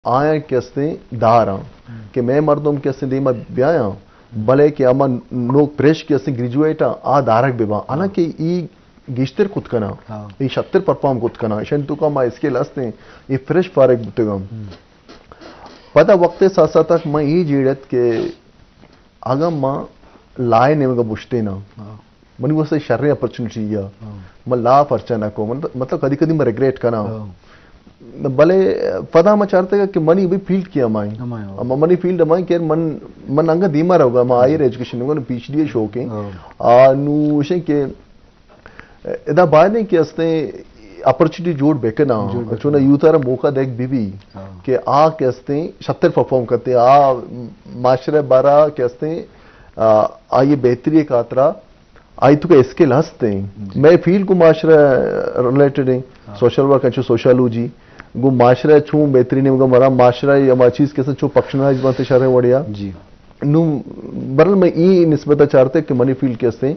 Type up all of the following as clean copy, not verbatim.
آیا کیسے دارا کہ میں مردم کیسے دیما بیایا بلے کہ اما نو پریش کیسے گریجویٹا آ دارک بیبا انا کہ ای گیشتر کت کنا ای شتر پرفارم کت کنا شن تو کا ما اسکل ہستے ای فریش فارغ بتگم پتہ وقت ساتھ ساتھ تک میں ای جیڑت کہ اگر ما لائے نیمگا بوشتے نا منی وہ سے شرعی اپرچونٹی یا میں لا پرچانا کو مطلب کدی کدی میں ریگریٹ کنا بلے پتا میں چاہتا ہے کہ منی بھی فیلڈ کیا مائیں منی فیلڈ مائیں کہ من انگا دیما رہو گا میں آئیر ایجوکیشن ہوگا پی ایچ ڈی شوقیں نوشیں کہ ادا باید نہیں کہ استے اپرچونٹی جوڑ بیکنا چونہ یوتارا موقع دیکھ بھی کہ آ کہ استے شتر پرفارم کرتے آ معاشرہ بارا کہ استے آئیے بہتری کاترا آئی تو کہ اسکل ہستے ہیں میں فیلڈ کو معاشرہ ریلیٹڈ ہیں سوشل ورک اچھو سوشالوجی گو معاشرہ چھوں بہترین ہے مرا معاشرہ یا ما چیز کیسے چھو پکشنائز بانتے شارے وڑیا جی نو برل میں ای نسبتہ چاہتے کہ منی فیلڈ کیسے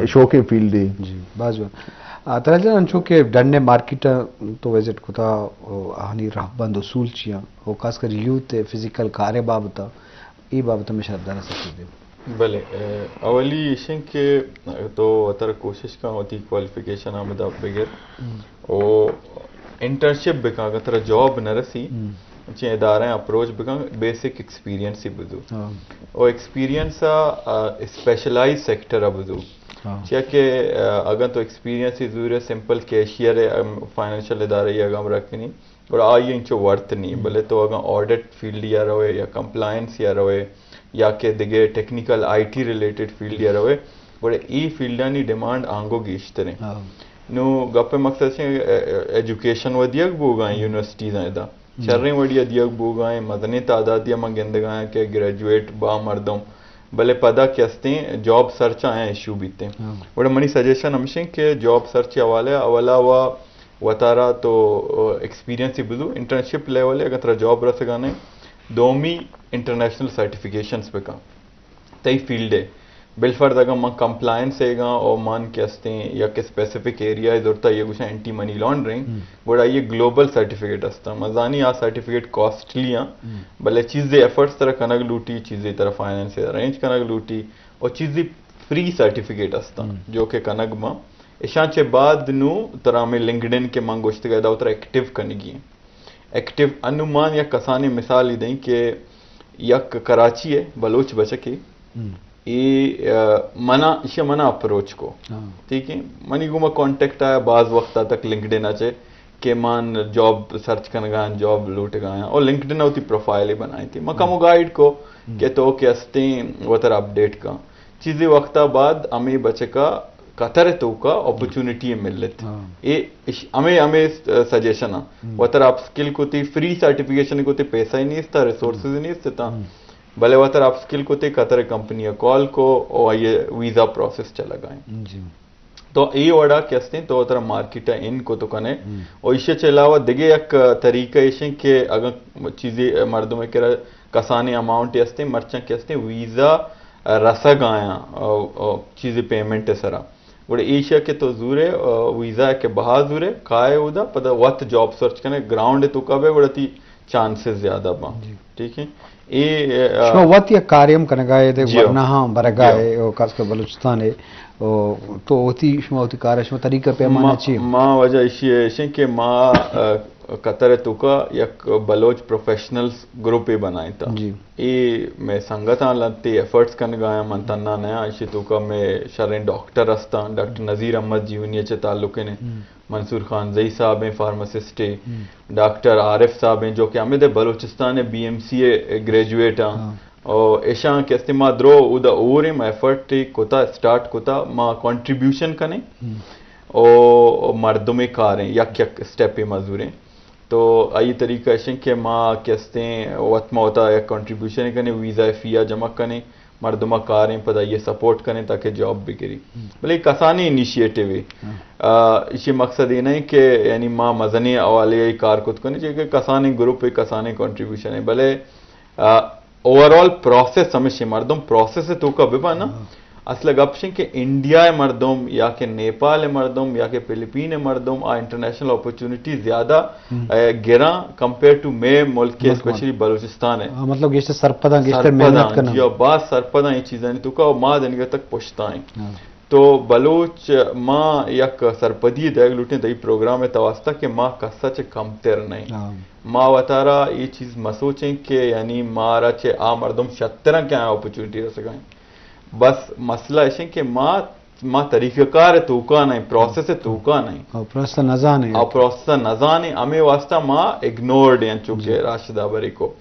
شوقیں فیلڈ ہے جی باز بات ترہ جان چونکہ ڈننے مارکیٹ تو ویزٹ کو تا آہنی راہ بند اصول چیاں وہ خاص کر یوت فزیکل کارے بابتا ای بابتا میں شاید دارہ سکتے دے بلے اولی ایشن کہ تو اتر کوشش کا ہوتی کوالیفیکیشن آمدہ بغیر او انٹرنشپ بکا اگر ترہ جاب نہ رسی چین ادارہ اپروچ بکا بیسک ایکسپیرینس ہی بدو او ایکسپیرینس اسپیشلائز سیکٹر بدو چاہے کہ اگر تو ایکسپیرینس ہی ضرور ہے سمپل کیشیر فائنینشل ادارہ یا اگر رکھنی اور آئیے انچو ورت نہیں بلے تو اگر آڈٹ فیلڈ یا روئے یا کمپلائنس یا روئے یا کہ دیگے technical I T related field یا روئے بڑے ای فیلڈانی ڈیمانڈ آنگو گیشتریں نو گپے مقصد سے ایجوکیشن و دیگ بوگائیں یونیورسٹیز ہیں دا شرریں وڈیا دیگ بوگائیں مدنی تعدادیہ منگندگائیں کہ گریجویٹ با مردم بلے پدا کیستے جاب سرچ آئیں ایشو بیتے ہیں بڑے منی سجیشن ہمشہ کہ جاب سرچ حوالے اولا و تارا تو ایکسپیرینس ہی بدو انٹرنشپ لیولے اگر ترہ جاب رسگانے دومی انٹرنیشنل سرٹیفیکیشنز پہ کا تئی فیلڈ ہے بالفرد اگر من کمپلائنس ہے گا اور من کیستے ہیں یا کہ اسپیسیفک ایریا ہے دورتا یہ کچھ اینٹی منی لانڈرنگ بڑا یہ گلوبل سرٹیفکیٹ ہستا مزانی آ سرٹیفکیٹ کاسٹلی ہیں بلے چیزیں ایفرٹس طرح کنگ لوٹی چیزیں طرح فائنینس ارینج کنگ لوٹی اور چیزیں فری سرٹیفکیٹ ہستا جو کہ کنگ ماں اشان چے بعد نو طرح میں لنکڈن کے من گوشت گئے دا اترا ایکٹیو کنگی ہیں ایکٹیو انمان یا کسانی مثال ہی دیں کہ یک کراچی ہے بلوچ بچکی یہ منع اپروچ کو ٹھیک ہے منی گو میں کانٹیکٹ آیا بعض وقت تک لنکڈن اچھے کہ مان جاب سرچ کرنے گا جاب لوٹ گایا اور لنکڈن ہوتی پروفائل ہی بنائی تھی مکمو گائیڈ کو کہ تو کیستے وہ طرح اپڈیٹ کا چیزیں وقت بعد ہمیں بچے کا قطر تو کا اپرچونٹی مل لیتی ہمیں سجیشن وہ طرح اپ سکل کو تی فری سرٹیفکیشن کو تی پیسہ ہی نہیں تھا ریسورسز ہی نہیں تھا بھلے وہ طرح اپ سکل کو تی قطر کمپنی کال کو اور یہ ویزا پروسیس چلا گائیں تو یہ وڑا کیستے ہیں تو وہ طرح مارکیٹ ان کو تو کنے اور اسے چلاوا دیگے ایک طریقہ ایشن کہ اگر چیزیں مردوں میں کرا کسانے اماؤنٹ یستے مرچاں کیستے ویزا رسا گایا چیزیں پیمنٹ سرا بڑے ایشیا کے تو زورے ویزا کے بہا زورے کھائے ہودا پتہ وقت جاب سرچ کرنے گراؤنڈ تو کب ہے بڑا تی چانسز زیادہ با ٹھیک ہے شما وقت یا کاریم کنگائے دے ورنہ ہاں برگائے خاص کر بلوچستان ہے تو ہوتی شما ہوتی کار شما طریقہ پیمانہ چیئے ماں وجہ اسی ہے کہ ماں قطر تو کا یک بلوچ پروفیشنلز گروپ ہی بنائی تھا یہ میں سنگتاں لگتی ایفرٹس کن گایا منتنا نیا اسی تو کا میں شرین ڈاکٹر ہستا ڈاکٹر نذیر احمد جیونیہ چے تعلق نے منصور خان زئی صاحب ہیں فارماسسٹ ہیں ڈاکٹر عارف صاحب ہیں جو کہ ہمیں بلوچستان BMCA گریجویٹ ہیں اور ایشان کے استعمال درو ادا اور میں ایفرٹ کوتا سٹارٹ کوتا ماں کنٹریبیوشن کنے اور مردوں میں کاریں یک سٹیپ مزوریں تو آئی طریقہ ایشن کہ ماں کیستے ہیں وقت میں ہوتا ہے کنٹریبیوشن کرنے ویزا فیا جمع کرنے مردمہ کاریں پتہ یہ سپورٹ کریں تاکہ جاب بھی کری بلے کسانی انیشیٹو ہے اسی مقصد یہ نہیں کہ یعنی ماں مزنی حوالے کار کت کرنے چاہیے کہ کسانی گروپ ہے کسانی کنٹریبیوشن ہے بلے اوورال پروسیس ہمیشہ مردم پروسیس ہے تو کا بھی نا اصل گپشن کہ انڈیا مردم یا کہ نیپال مردم یا کہ فلپین مردم آ انٹرنیشنل اپرچونٹی زیادہ گراں کمپیئر ٹو میں ملک کے اسپیشلی بلوچستان ہے. مطلب گشتر سرپداں گشتر محنت کرنا یا بعض سرپداں یہ چیزیں تو کا ماں دنگے تک پوچھتا ہیں. تو بلوچ ماں یک سرپدی دیگ لوٹیں دئی پروگرام تواسطہ کہ ماں کسا چے کم تر نہیں ماں وطارہ یہ چیز مسوچیں کہ یعنی مارا چے آ مردم شترہ کیا اپرچونٹی رسگائیں. بس مسئلہ ہے کہ ماں طریقہ کار توکا نہیں پروسیس توکا نہیں پروسیس نزان ہے پروسیس نزان ہے ہمیں واسطہ ماں اگنورڈ ہیں چونکہ راشدہ بری کو.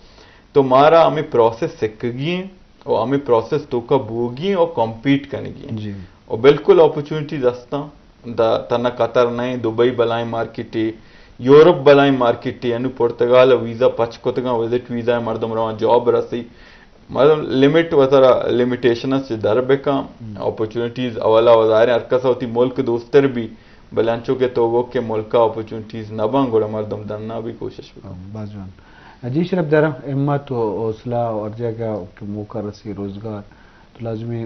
تو مارا ہمیں پروسیس سکھ گئیں اور ہمیں پروسیس توکا بوگیں اور کمپیٹ کرنے گئیں اور بالکل اپرچونٹی دستاں تنہ قطر نہیں دبئی بلائیں مارکیٹی یورپ بلائیں مارکیٹی یعنی پرتگال ویزا پچ کتگاں وزٹ ویزا مردم روان جاب رسی مطلب لمٹ وطرہ لمیٹیشنز سے در بکاں اپرچونٹیز اولا وظاہر ارکسا ہوتی ملک دوستر بھی بلانچوں کے توگو کے ملکہ اپرچونٹیز نباں گوڑا مردم درنا بھی کوشش بکاں. باجوان جی شرف درہ امت و حوصلہ اور جگہ موقع رسی روزگار تو لازمی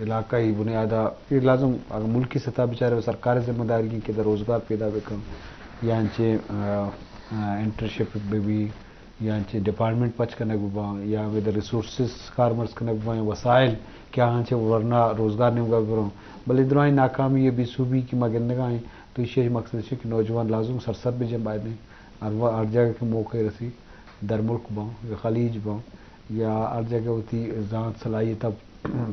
علاقائی بنیادہ یہ لازم اگر ملکی سطح بچارے سرکار ذمہ داری کی روزگار پیدا بکم یا انچے انٹرنشپ بھی یا انچے ڈپارٹمنٹ پچ کرنے گبا یا ودر ریسورسز کارمرز کرنے گبا وسائل کیا انچے ورنہ روزگار نہیں ہوگا بروں بل ادھرائیں ناکامی یہ بھی صوبی کی مگندگائیں. تو یہ مقصد ہے کہ نوجوان لازم سرسر بھی جب آئے دیں ہر جگہ کے موقع رسی در ملک باؤں یا خلیج باؤں یا ہر جگہ ہوتی ذات صلاحیت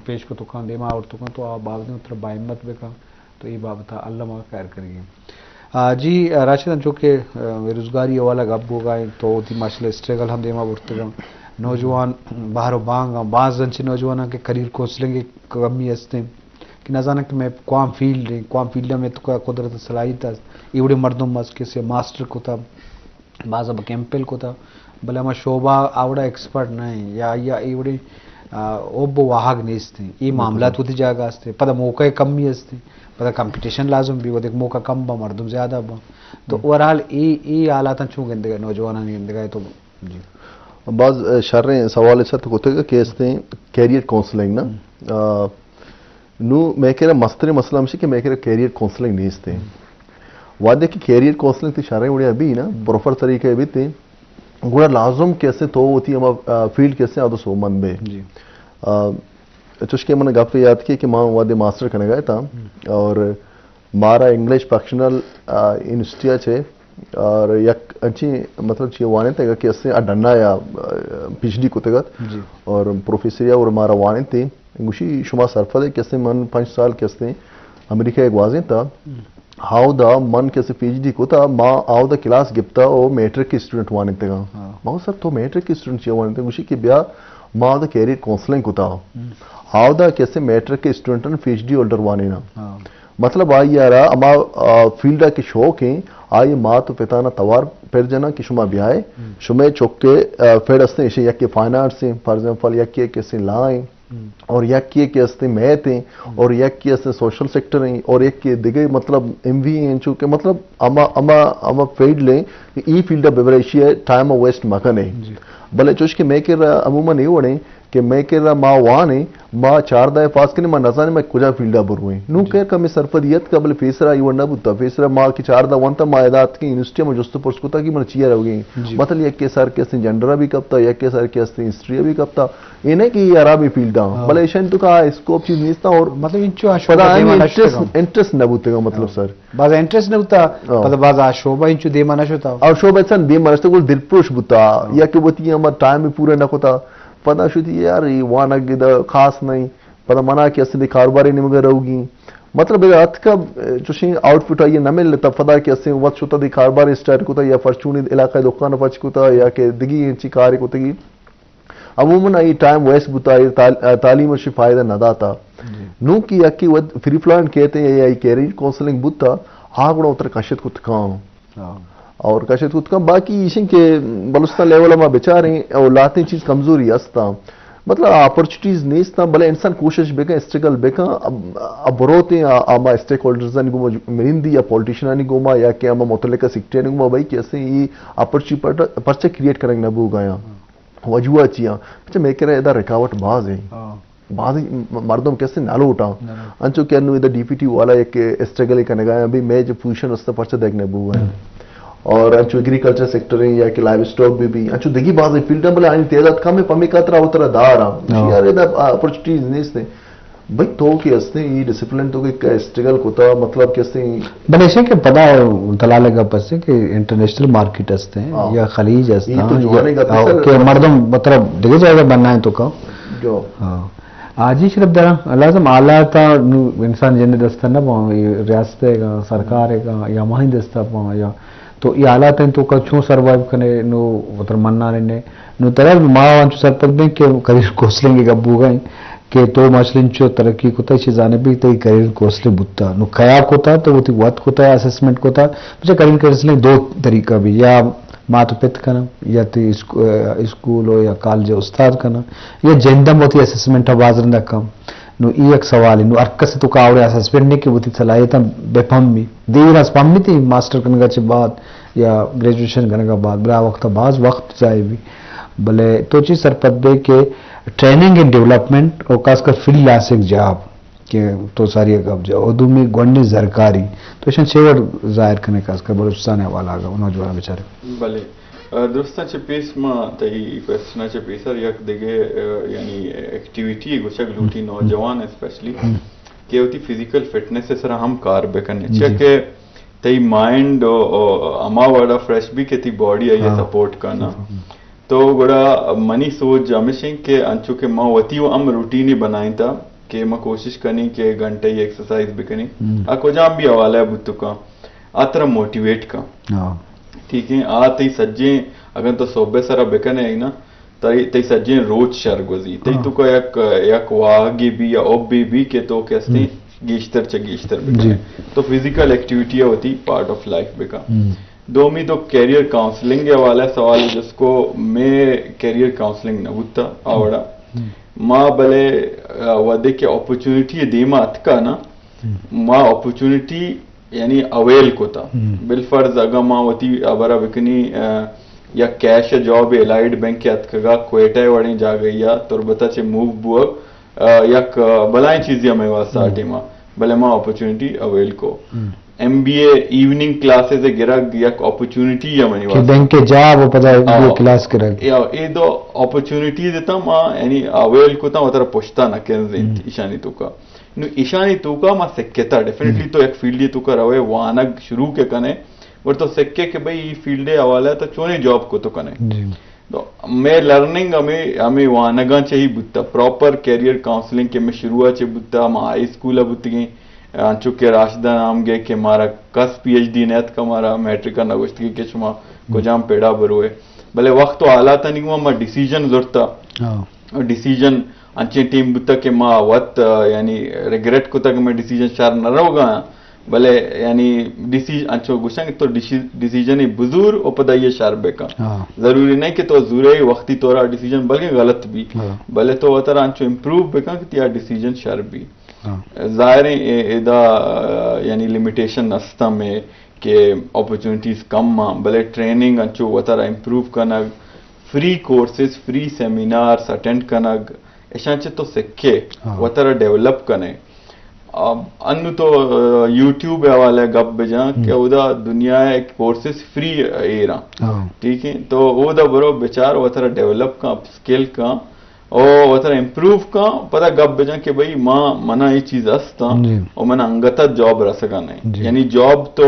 پیش کو تکان دیما اور تکان تو آپ باغ دیں اتر باہمت بکا تو یہ بابتا اللہ ماں خیر کریے. جی راشدان چونکہ روزگاری والا گپ ہو گئے تو ہوتی ماشاء اللہ اسٹرگل ہم دیما بڑھتے گا نوجوان باہر و بانگ بعض انچے نوجوانوں کے کریئر کونسلنگ کمی ہستے کہ نہ جانا کہ میں قوام فیلڈ میں تو قدرت صلاحیت ایوڑے مردم مز کے سے ماسٹر کو تھا بعض اب کیمپل کو تھا بلے ہمیں شعبہ آوڑا ایکسپرٹ نہیں یا ایوڑے اوب واہگ نیستے یہ معاملات ہوتی جاگہ ہستے پتہ موقع کمی ہستے پتہ کمپٹیشن لازم بھی وہ دیکھ موقع کم با مردم زیادہ با تو اوورال ای حالات چھو گندے گئے نوجوانوں نے گندے گئے. تو جی بعض شرح سوال ایسا تو ہوتے گا کہ اس نے کیریئر کونسلنگ نا نو میں کہہ رہا مستر مسئلہ ہمشی کہ میں کہہ رہا کیریئر کونسلنگ نہیں استے وعدے کی کیریئر کونسلنگ تھی شرح اڑے ابھی نا پروفر طریقے ابھی تھے گوڑا لازم کیسے تو ہوتی ہم فیلڈ کیسے آدھو سو من بے چوش کے میں نے گپ یاد کی کہ ماں وعدے ماسٹر کرنے گئے تھا اور مارا انگلش فیکشنل انسٹیا چھے اور یک اچھی مطلب چھے وانے تھے کہ اس سے اڈنا یا پی ایچ ڈی کو تگت اور پروفیسریا اور مارا وانے تھے گوشی شما سرفت ہے کیسے من 5 سال کیسے امریکہ ایک واضح تھا ہاؤ دا من کیسے پی ایچ ڈی کو تھا ماں آؤ دا کلاس گپتا او میٹرک کی اسٹوڈنٹ وانے تھے گا ماں سر تو میٹرک کی اسٹوڈنٹ چھے وانے تھے گوشی کہ بیا ماں دا کیریئر کونسلنگ کو تھا ہاؤ دا کیسے میٹرک کے student P H D holder وانے نا مطلب آئی یارا اما فیلڈا کے شوق ہیں آئی ماں تو پتانا توار پھر جنا کہ شما بیائے شما چوک کے پھر استے اسے یک کے فائنانس ہیں فار ایگزامپل یک کے کیسے لائیں اور یک کے استے میت ہیں اور یک کے استے سوشل سیکٹر ہیں اور ایک کے دیگے مطلب ایم وی ہیں چونکہ مطلب اما فیلڈ لیں کہ ای فیلڈا بیوریشی ہے ٹائم ویسٹ مکن ہے بلے چوش کہ میں کہہ رہا عموماً نہیں وڑیں کہ میں کہہ رہا ماں وانے ماں 4 دائے پاس کرنے ماں نظانے میں کجا فیلڈا بروئیں نو کہہ کہ میں سرفدیت کا بلے فیسرہ ای ورنہ بودتا فیسرہ ماں کی 4 دا وانتا ماں ادات کی انسٹیا میں جستو پرس کتا کی من چیئر ہو گئی مطلب یک کے سر کے استے جنڈرہ بھی کبتا یک کے سر کے استے انسٹریا بھی کبتا یہ نہیں کہ یہ عرابی فیلڈا بلے ایشن تو کہا اسکوپ چیز نیستا اور مطلب انچو آشوبہ انٹرس نہ بوتے گا مطلب سر بعض انٹرس نہ ہوتا مطلب بعض آشوبہ انچو دیما نہ شوتا اور شوبہ انسان دیما نشتا کل دل پروش بوتا یا کہ بوتی ہمارا ٹائم میں پورا نہ ہوتا پتہ شدی یار یہ وانا گدا خاص نہیں پتہ منا کہ اصلی کاروباری نہیں مگر رہوگی مطلب ہاتھ کا چوشیں آؤٹ فٹ آئیے نہ مل لیتا پتہ کہ اصلی وقت شتا دی کاروباری سٹائر کو تا یا فرچونی علاقہ دکان پچ کو تا یا کہ دگی انچی کاری کو تگی عموماً آئی ٹائم ویسٹ بوتا تعلیم و فائدہ نہ داتا نو کی یا کہ فری فلائن کہتے ہیں یا کیریئر کونسلنگ بوتا ہاں گوڑا اتر کشت کو تکاؤں اور کشت کو تکاؤں باقی ایشن کے بلوستان لیول میں بچاریں اور لاتے چیز کمزوری استا مطلب اپرچونٹیز نیستا بلے انسان کوشش بکا اسٹرگل بکا اب بروتے ہیں آما اسٹیک ہولڈرزانی گوما مرندی یا پولیٹیشنانی گوما یا کہ آما متعلقہ سیکٹرانی گوما بھائی کیسے یہ اپرچونٹی پرچہ کریٹ کریں نبو گیا وجوہ چیاں اچھا میں کہہ رہا ہے ادھا رکاوٹ باز ہے بعض مردم کیسے نالو اٹھا انچو کہ انو ادھر ڈی پی ٹی والا ایک اسٹرگل کرنے گا ابھی میں جو پوزیشن اس سے پرچہ دیکھنے بو ہے اور انچو ایگریکلچر سیکٹر ہیں یا کہ لائف سٹاک بھی انچو دیکھی بعض فیلڈ بلے آئین تعداد کم ہے پمی کاترا اترا دار ہاں یار ادھر اپورچونٹیز نہیں سے بھائی تو کہ اس نے یہ ڈسپلن تو کہ اسٹرگل کو تھا مطلب کہ اس نے بلے سے کہ پتا دلالے کا پس سے کہ انٹرنیشنل مارکیٹ ہستے ہیں یا خلیج ہستے ہیں کہ مردم مطلب دیکھے جائے گا بننا ہے تو کہ جو آج ہی شرف درہ لازم آلہ تا انسان جنہیں دستا نہ پاؤں ریاست ہے گا سرکار ہے گا یا ماہی دستا پاؤں یا تو یہ آلات ہیں تو کا چھو سروائیو کرنے نو مطلب مننا رہنے نو طرح ماں وانچو سر تک دیں کہ کریئر کوسلیں گے گبو گئیں کہ تو ماشلن چو ترقی کو تا چیزانے بھی تی کریئر کوسلے بوتا نو خیال کو تا تو وہ تی وقت کو تا اسسمنٹ کو تا مجھے کریئر کوسلیں دو طریقہ بھی یا ماں تو پت کرنا یا تی اسکول ہو یا کالج استاد کرنا یا جندم ہوتی اسسمنٹ باز رندہ کم نو ایک سوال ہے نو ارکس تو کا اوڑے اسسمنٹ نہیں کہ وہ تی صلاحیتا بے پم بھی دیر اس پم نہیں تھی ماسٹر کرنے کا چھ بعد یا گریجویشن کرنے کا بعد بلا وقت باز وقت جائے بھی بلے تو چیز سرپت بے کہ ٹریننگ اینڈ ڈیولپمنٹ اور خاص کر فری لاسک جاب کہ تو ساری اگب جا اردو میں گونڈی زرکاری تو اشن چھوڑ ظاہر کرنے خاص کر بلوچستان حوالہ آگا نوجوان بیچارے بلے درستان چه پیس ما تایی کوئسچنا چه پیسر یک دیگه یعنی ایکٹیویٹی گوشک لوٹی نوجوان اسپیشلی کہ ہوتی فزیکل فٹنس سے سر ہم کار بکنے چاہ کہ تایی مائنڈ اما وڑا فریش بھی کہ تی باڈی آئیے سپورٹ کرنا تو گوڑا منی سوچ جامشیں کہ انچو کہ ماں وطی و ام روٹینی بنائیں تا کہ میں کوشش کرنی کہ گھنٹے ہی ایکسرسائز بھی کرنی اکو جام بھی حوالہ ہے بتو کا آترا موٹیویٹ کا ٹھیک ہے تی سجیں اگر تو صوبے سرا بکنے آئی نا تی سجیں روز شرگوزی تی تو کا یک واگی بھی یا اوب بھی کہ تو کیستی گیشتر بکنے تو فزیکل ایکٹیویٹی ہوتی پارٹ آف لائف بکا دومی تو کیریئر کاؤنسلنگ کے والا سوال ہے جس کو میں کیریئر کاؤنسلنگ نہ ہوتا آوڑا ماں بلے ودے کے اپورچونٹی دیما اتکا نا ماں اپورچونٹی یعنی اویل کو تا بالفرض اگا ماں وتی ابرا بکنی یا کیش جاب الائیڈ بینک کے اتکگا کوئٹہ وڑیں جا گئی یا تربتا چے موو بو یک بلائیں چیزیں ہمیں واسطہ ماں بلے ماں اپورچونٹی اویل کو ایم بی اے ایوننگ کلاسز گرگ یک اپورچونٹی یا منی واسطہ بینک کے جاب و پتہ ایم بی اے کلاس گرگ یا اے دو اپورچونٹی دیتا ماں یعنی اویل کو تا وطر پوشتا نہ کرن ایشانی تو کا نو ایشانی تو کا ماں سکتا ڈیفینیٹلی تو ایک فیلڈی تو کا روے وانگ شروع کے کنے اور تو سکے کہ بھئی یہ فیلڈ حوالہ ہے تو چونے جاب کو تو کنے تو میں لرننگ ہمیں وانگاں چاہی بتا پراپر کیریئر کاؤنسلنگ کے میں شروع چاہی بتا ہم ہائی اسکول بتا گئیں چونکہ راشدہ نام گئے کہ ہمارا کس پی ایچ ڈی نیت کا ہمارا میٹرک کا نگوشتگی کے شما کو جام پیڑا بروئے بلے وقت تو آلہ تا نہیں ہوا ہمارا ڈیسیجن ضرورتا ڈیسیجن انچے ٹیم بتا کہ ماں وقت یعنی ریگریٹ کو تک میں ڈیسیجن شار نہ رہو گا بلے یعنی ڈیسیجن انچو گوشنگ تو ڈیسیجن بزور او پدا یہ شار بے کا ضروری نہیں کہ تو زورے وقتی طورا ڈیسیجن بلکہ غلط بھی بلے تو وطر انچو امپروو بے کا کہ تیا ڈیسیجن شار بھی ظاہر ادا یعنی لمیٹیشن نستا میں کہ اپورچونٹیز کم ماں بلے ٹریننگ انچو وطر امپروو کنگ free courses free seminars attend کنگ ایشانچے تو سکھے وطر ڈیولپ کنے انو تو یوٹیوب حوالہ گپ بجا کہ او دا دنیا ایک کورسز فری ایرا ٹھیک ہے تو او دا برو بیچار وطر ڈیولپ کا سکل کا اور وطر امپروو کا پتہ گپ بجا کہ بھئی ماں منا یہ چیز استا اور منا انگتا جاب رسکا نہیں یعنی جاب تو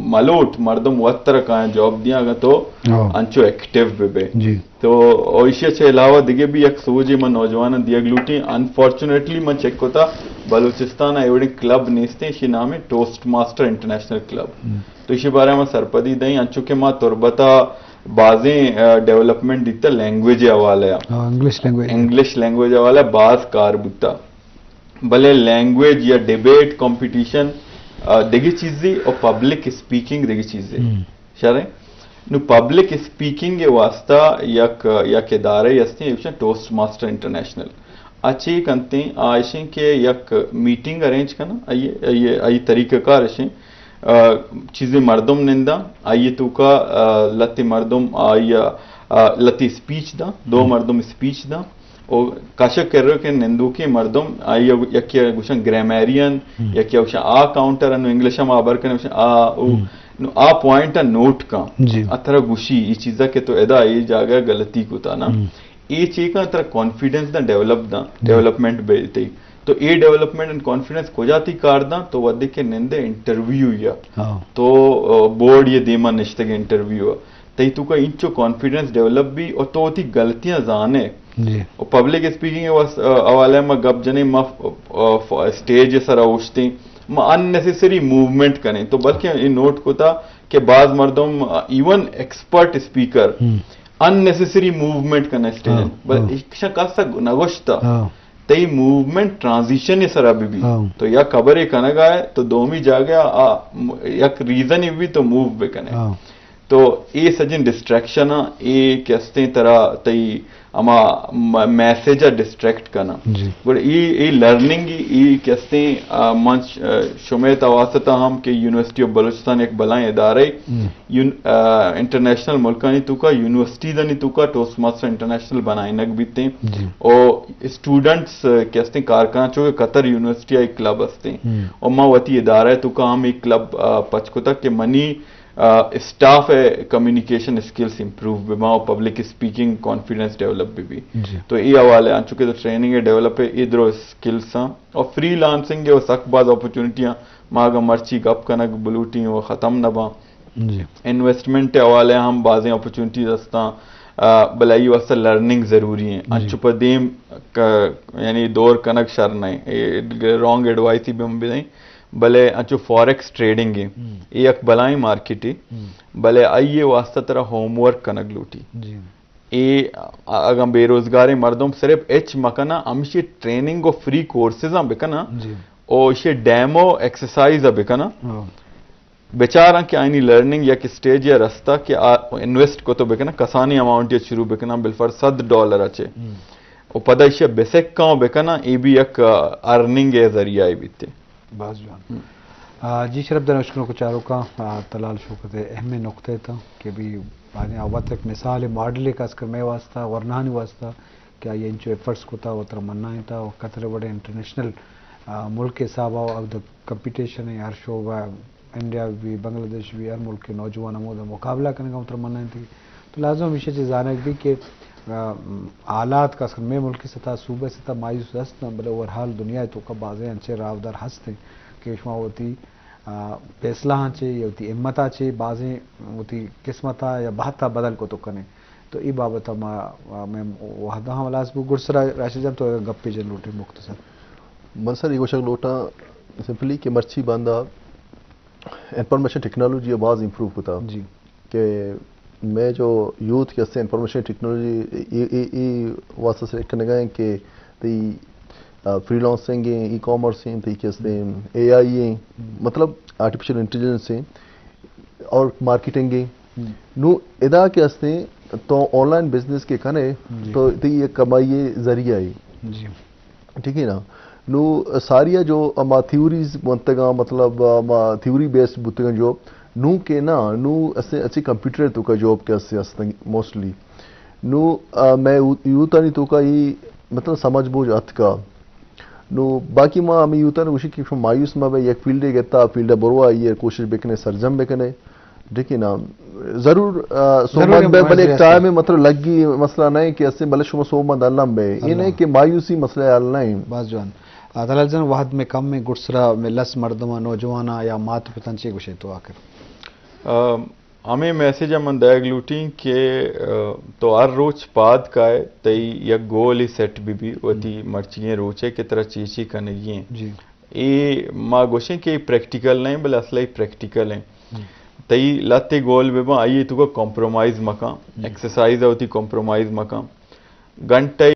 ملوٹ مردم وطر کا جاب دیا گا تو انچو ایکٹیو بے تو اسے چھے علاوہ دیگے بھی ایک سوجی من نوجوان دیگ لوٹی انفارچونیٹلی من چیک ہوتا بلوچستان ایوڑی کلب نیستے اسی نام ہے ٹوسٹ ماسٹر انٹرنیشنل کلب تو اسی بارے میں سرپدی دیں انچو کہ ماں تربتا بازیں ڈیولپمنٹ دیتا لینگویج حوالہ ہے انگلش لینگویج حوالہ ہے بعض کار بتا بلے لینگویج یا ڈیبیٹ کمپٹیشن دیگی چیزیں اور پبلک اسپیکنگ دیگی چیزیں شرح نو پبلک اسپیکنگ واسطہ یک ادارے یستے ہیں ٹوسٹ ماسٹر انٹرنیشنل اچھے کنتے ہیں آئیشیں کہ یک میٹنگ ارینج کرنا آئی طریقہ کار اشیں چیزیں مردم نندہ آئیے تو کا لتی مردم آئی لتی اسپیچ دا دو مردم speech the o kasha kerro ke nenduki mardum ay yakya gushan grammarian yakya gushan a counter anu english ma abar kane gushan a no a point a note ka atara gushi ee cheeza ke to eda ee jaga galati kuta na ee cheez ka atara confidence da development belte تو یہ development and confidence کو جاتی کاردا تو ودے کے نندے interview یا تو board یہ دیما نشتے کے انٹرویو تی تو کا انچو کانفیڈنس ڈیولپ بھی اور تو تی غلطیاں زانے اور پبلک اسپیکنگ حوالے میں گپ جنے ما اسٹیج سر اوشتے ما اننیسیسری موومنٹ کریں تو بلکہ یہ نوٹ کو تھا کہ بعض مردم even expert speaker unnecessary movement کرنا اسٹیج بل ایک کاسا نگوشتا تی موومنٹ ٹرانزیشن سر ابھی بھی تو یا خبر یہ کنگ آئے تو دومی جاگیا یک ریزن بھی تو موو بھی کنے تو یہ سجن ڈسٹریکشن یہ کیستے طرح تی اما میسیج ڈسٹریکٹ کرنا بٹ یہ لرننگ یہ کیستے منچ شمیت واسطہ ہم کہ یونیورسٹی آف بلوچستان ایک بلائیں ادارے انٹرنیشنل ملکانی تو کا یونیورسٹی دنی تو کا ٹوسٹ ماسٹر انٹرنیشنل بنائیں نک بیتے اور اسٹوڈنٹس کیستے کارکان چو کہ قطر یونیورسٹی ایک کلب ہستے اور ماں وتی ادارہ تو کا ہم ایک کلب پچ کو تک کہ منی اسٹاف ہے کمیونیکیشن اسکلس امپروو بھی اور پبلک اسپیکنگ کانفیڈنس ڈیولپ بھی تو یہ حوالے آ چکے تو ٹریننگ ڈیولپ ہے ادھر اسکلس اور فری لانسنگ ہے وہ سخت بعض اپرچونیٹیاں ماں مرچی گپ کنک بلوٹی وہ ختم نہ باں انویسٹمنٹ حوالے ہم بعضیں اپرچونیٹیز ہستا بلائی واسطہ لرننگ ضروری ہیں انچ پدیم یعنی دور کنک شر نہیں رانگ ایڈوائس بھی ہم بھی دیں بلے انچو فوریکس ٹریڈنگ ہے یہ ایک بلائیں مارکیٹ ہے بلے آئیے واسطہ طرح ہوم ورک کنک لوٹی یہ اگر بے روزگاری مردم صرف ایچ مکنا ہمشی ٹریننگ و فری کورسز ہم بکنا اور اسے ڈیمو ایکسرسائز بکنا بیچارہ کہ آئینی لرننگ یا کہ سٹیج یا رستہ کہ انویسٹ کو تو بکنا کسانی اماؤنٹ یا شروع بکنا بالفر $100 اچھے اور پدہ اسے بیسک کاؤں بکنا یہ بھی ایک ارننگ ہے ذریعہ بیتے باز جوان جی شرف در اشکروں کو چاروں کا تلال شوکت اہم نقطے تھا کہ بھی آنے آوات تک مثال ماڈلے کا اسکر میں واسطہ ورنانی واسطہ کیا یہ انچو ایفرٹس کو تھا وہ تر منائیں تھا اور قطر بڑے انٹرنیشنل ملک کے صحابہ اور کمپٹیشن ہے ہر شعبہ انڈیا بھی بنگلہ دیش بھی ہر ملک کے نوجوان ہموں مقابلہ کرنے کا اتر منائیں تھی تو لازم ہمیشہ چیز آنک بھی کہ آلات کا اسکر میں ملکی سطح صوبہ سطح مایوس ہستنا بلے اوورحال دنیا تو کا بازیں انچے راودار ہستے کہ شما ہوتی فیصلہ چے یا ہوتی امتا چے بازیں ہوتی قسمتا یا بہتا بدل کو تو کنے تو ای بابت میں وحدہ ہم لاس بو گرسرا راشد جان تو گپے جن لوٹے مختصر منصر یہ شک لوٹا سمپلی کہ مرچی باندھا انفارمیشن ٹیکنالوجی بعض امپروو ہوتا جی کہ میں جو یوتھ کے انفارمیشن ٹیکنالوجی واسطے سے کرنے گئے کہ فری لانسنگ ہیں ای کامرس ہیں تی کہتے ہیں اے آئی ہیں مطلب آرٹیفیشل انٹیلیجنس ہیں اور مارکیٹنگ ہیں نو ادا کے ہستے تو آن لائن بزنس کے کنے تو یہ کمائی ذریعہ ہے جی ٹھیک ہے نا نو ساریہ جو اما تھیوریز منتگاں مطلب تھیوری بیسڈ بتگاں جو نو کے نا نو اسے اچھی کمپیوٹر تو کا جاب کے اسے ہستیں موسٹلی نو میں یوتا نہیں تو کا یہ مطلب سمجھ بوجھ ات کا نو باقی ماں ہمیں یوتا نے وشی کی مایوس میں ایک فیلڈ گیتا فیلڈ بروا یہ کوشش بکنے سرجم بکنے ٹھیک ہے نا ضرور سومن بے بلے ایک ٹائم میں مطلب لگ گئی مسئلہ نہیں کہ اسے بلے شما سومن علم بے یہ نہیں کہ مایوسی مسئلہ حل نہیں باز جوان تعالی جان واحد میں کم میں گرسرا میں لس مردمہ نوجوانا یا مات پتن چے گوشے تو آخر ہمیں میسیج من دیگ لوٹیں کہ تو ہر روچ پاد کا ہے تی یک گول ہی سیٹ بھی وتی مرچیاں روچے کی طرح چیچی کنگی ہیں جی یہ ماں گوشیں کہ پریکٹیکل نہیں بل اصلہ ہی پریکٹیکل ہیں تی لاتے گول بھی آئیے تو کا کمپرومائز مکان ایکسرسائز ہوتی کمپرومائز مکان گھنٹے